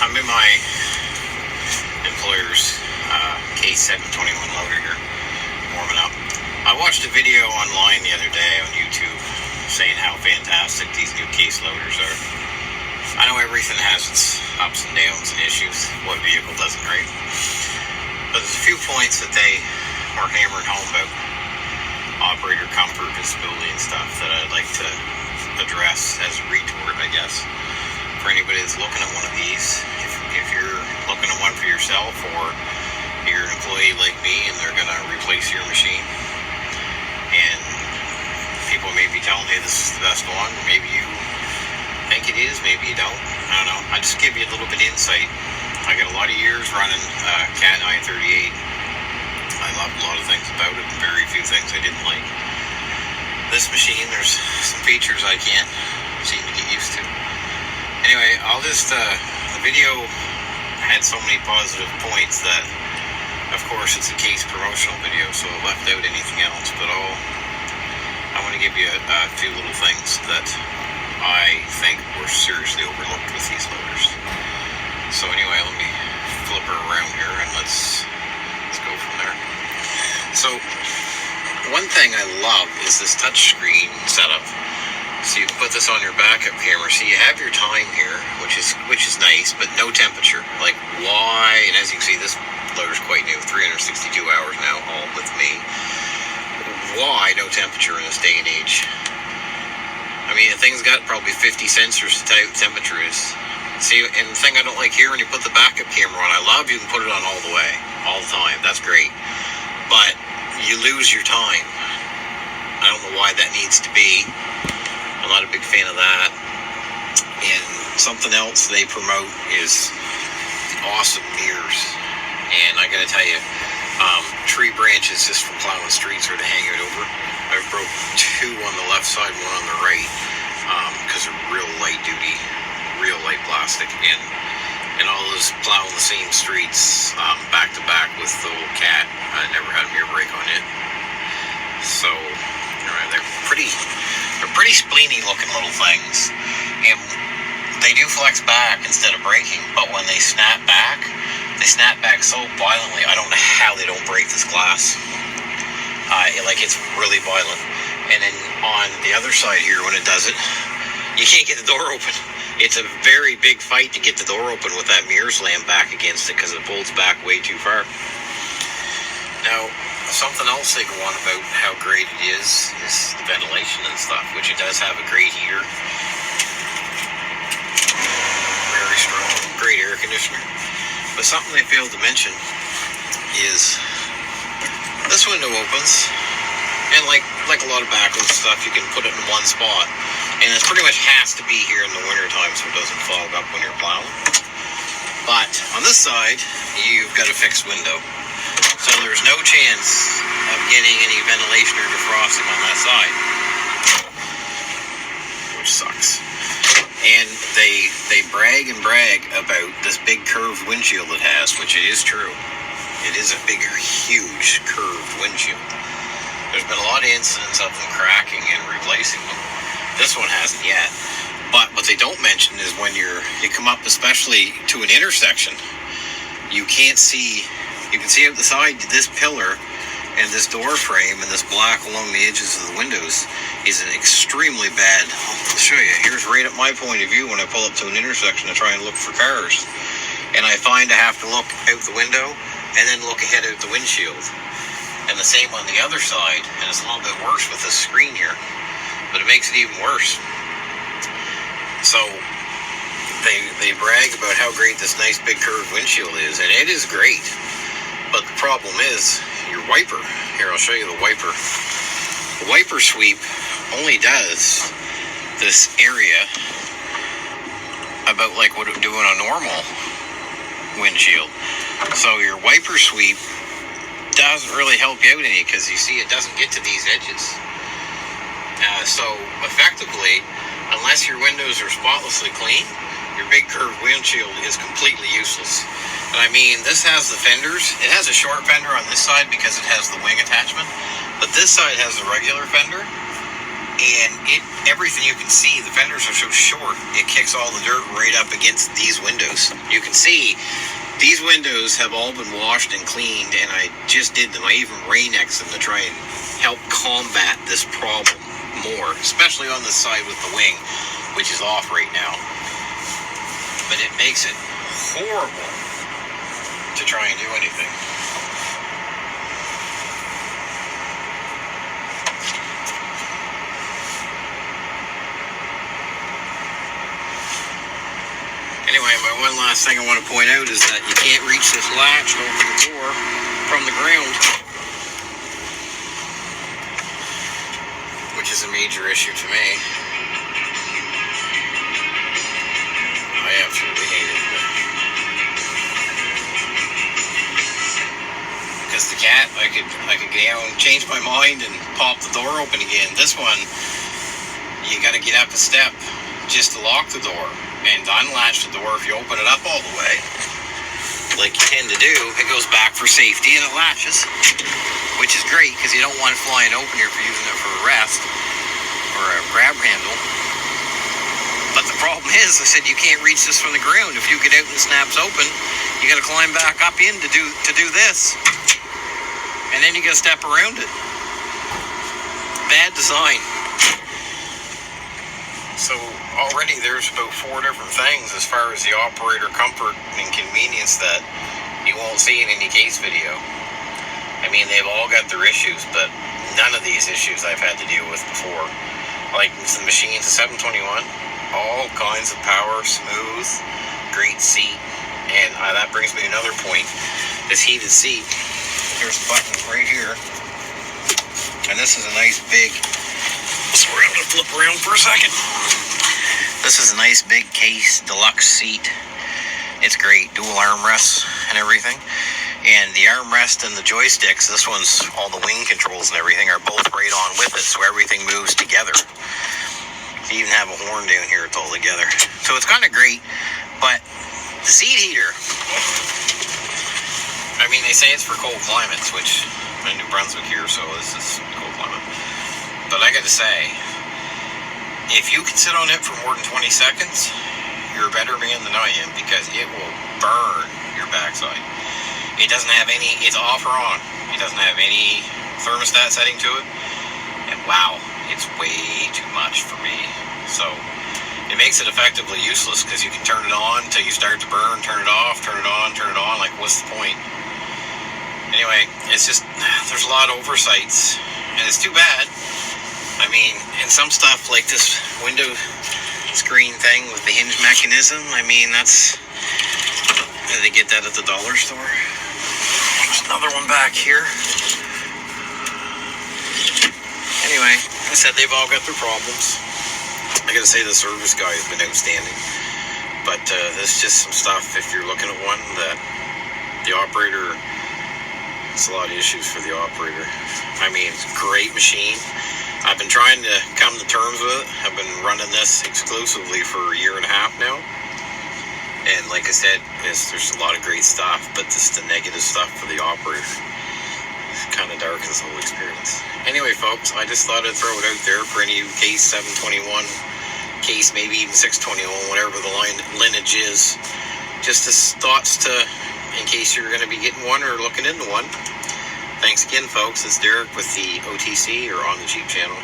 I'm in my employer's K721 loader here, warming up. I watched a video online the other day on YouTube saying how fantastic these new case loaders are. I know everything has its ups and downs and issues. What vehicle doesn't, right? But there's a few points that they were hammering home about operator comfort, visibility, and stuff that I'd like to address as a retort, I guess, for anybody that's looking at one of these. If you're looking at one for yourself, or you're an employee like me and they're going to replace your machine, and people may be telling you this is the best one, maybe you think it is, maybe you don't. I don't know. I just give you a little bit of insight. I got a lot of years running Cat 938. I loved a lot of things about it, very few things I didn't like. This machine, there's some features I can't seem to get used to. Anyway, I'll just, the video had so many positive points that, of course, it's a case promotional video, so it left out anything else, but I want to give you a few little things that I think were seriously overlooked with these loaders. So anyway, let me flip her around here and let's go from there. So, one thing I love is this touchscreen setup. So you can put this on your backup camera. So you have your time here, which is nice, but no temperature. Like, why? And as you can see, this loader's quite new, 362 hours now, all with me. Why no temperature in this day and age? I mean, the thing's got probably 50 sensors to tell you what the temperature is. See, and the thing I don't like here, when you put the backup camera on, I love you can put it on all the way, all the time. That's great. But you lose your time. I don't know why that needs to be. I'm not a big fan of that. And something else they promote is awesome mirrors. And I gotta tell you, tree branches just for plowing streets or to hang it over. I broke two on the left side, one on the right, because they're real light duty, real light plastic. And all those plowing the same streets back to back with the old Cat. I never had a mirror break on it. So they're pretty spleeny looking little things, and they do flex back instead of breaking. But when they snap back so violently. I don't know how they don't break this glass. It's really violent. And then on the other side here, when it does it, you can't get the door open. It's a very big fight to get the door open with that mirror slam back against it because it folds back way too far. Now, something else they go on about how great it is the ventilation and stuff, which it does have a great heater. Very strong, great air conditioner. But something they failed to mention is this window opens, and like a lot of backlit stuff, you can put it in one spot. And it pretty much has to be here in the winter time so it doesn't fog up when you're plowing. But on this side, you've got a fixed window. So there's no chance of getting any ventilation or defrosting on that side, which sucks. And they brag about this big curved windshield it has, which it is true. It is a big, huge curved windshield. There's been a lot of incidents of them cracking and replacing them. This one hasn't yet. But what they don't mention is when you come up, especially to an intersection, you can see out the side, this pillar and this door frame and this black along the edges of the windows is an extremely bad. I'll show you. Here's right at my point of view when I pull up to an intersection to try and look for cars. And I find I have to look out the window and then look ahead out the windshield. And the same on the other side. And it's a little bit worse with this screen here. But it makes it even worse. So they brag about how great this nice big curved windshield is, and it is great. But the problem is your wiper. Here, I'll show you the wiper. The wiper sweep only does this area about like what it would do on a normal windshield. So your wiper sweep doesn't really help you out any because you see it doesn't get to these edges. So effectively, unless your windows are spotlessly clean, your big curved windshield is completely useless. And I mean, this has the fenders. It has a short fender on this side because it has the wing attachment. But this side has the regular fender. and everything you can see, the fenders are so short, it kicks all the dirt right up against these windows. You can see these windows have all been washed and cleaned, and I just did them. I even rain-X'd them to try and help combat this problem more, especially on the side with the wing, which is off right now. But it makes it horrible to try and do anything. Anyway, my one last thing I want to point out is that you can't reach this latch to open the door from the ground, which is a major issue to me. I absolutely hate it. Because the cat, I could get out and change my mind and pop the door open again. This one, you got to get up a step just to lock the door. And unlatch the door. If you open it up all the way, like you tend to do, it goes back for safety and it latches, which is great because you don't want it flying open here for using it for a rest or a grab handle. But the problem is, I said you can't reach this from the ground. If you get out and it snaps open, you got to climb back up in to do this, and then you got to step around it. Bad design. So already there's about 4 different things as far as the operator comfort and convenience that you won't see in any case video. I mean, they've all got their issues, but none of these issues I've had to deal with before. Like the machines, the 721, all kinds of power, smooth, great seat. And that brings me to another point, this heated seat. Here's the button right here. And this is a nice big, so we're going to flip around for a second. This is a nice big case deluxe seat. It's great, dual armrests and everything. And the armrest and the joysticks, this one's all the wing controls and everything, are both right on with it, so everything moves together. You even have a horn down here, it's all together. So it's kind of great, but the seat heater, I mean, they say it's for cold climates, which I'm in New Brunswick here, so this is cold climate. But I gotta say, if you can sit on it for more than 20 seconds, you're a better man than I am, because it will burn your backside. It doesn't have any, it's off or on. It doesn't have any thermostat setting to it. And wow, it's way too much for me. So it makes it effectively useless, because you can turn it on until you start to burn, turn it off, turn it on, turn it on. Like, what's the point? Anyway, it's just, there's a lot of oversights, and it's too bad. I mean, and some stuff like this window screen thing with the hinge mechanism, I mean, that's, they get that at the dollar store. There's another one back here. Anyway, I said they've all got their problems. I gotta say the service guy has been outstanding. But there's just some stuff, if you're looking at one, that the operator, it's a lot of issues for the operator. I mean, it's a great machine. I've been trying to come to terms with it. I've been running this exclusively for a year and a half now. And like I said, there's a lot of great stuff, but just the negative stuff for the operator kind of darkens the whole experience. Anyway, folks, I just thought I'd throw it out there for any of you case 721, case maybe even 621, whatever the lineage is. Just as thoughts to, in case you're going to be getting one or looking into one. Thanks again, folks. It's Derek with the OTC, or On the Jeep channel.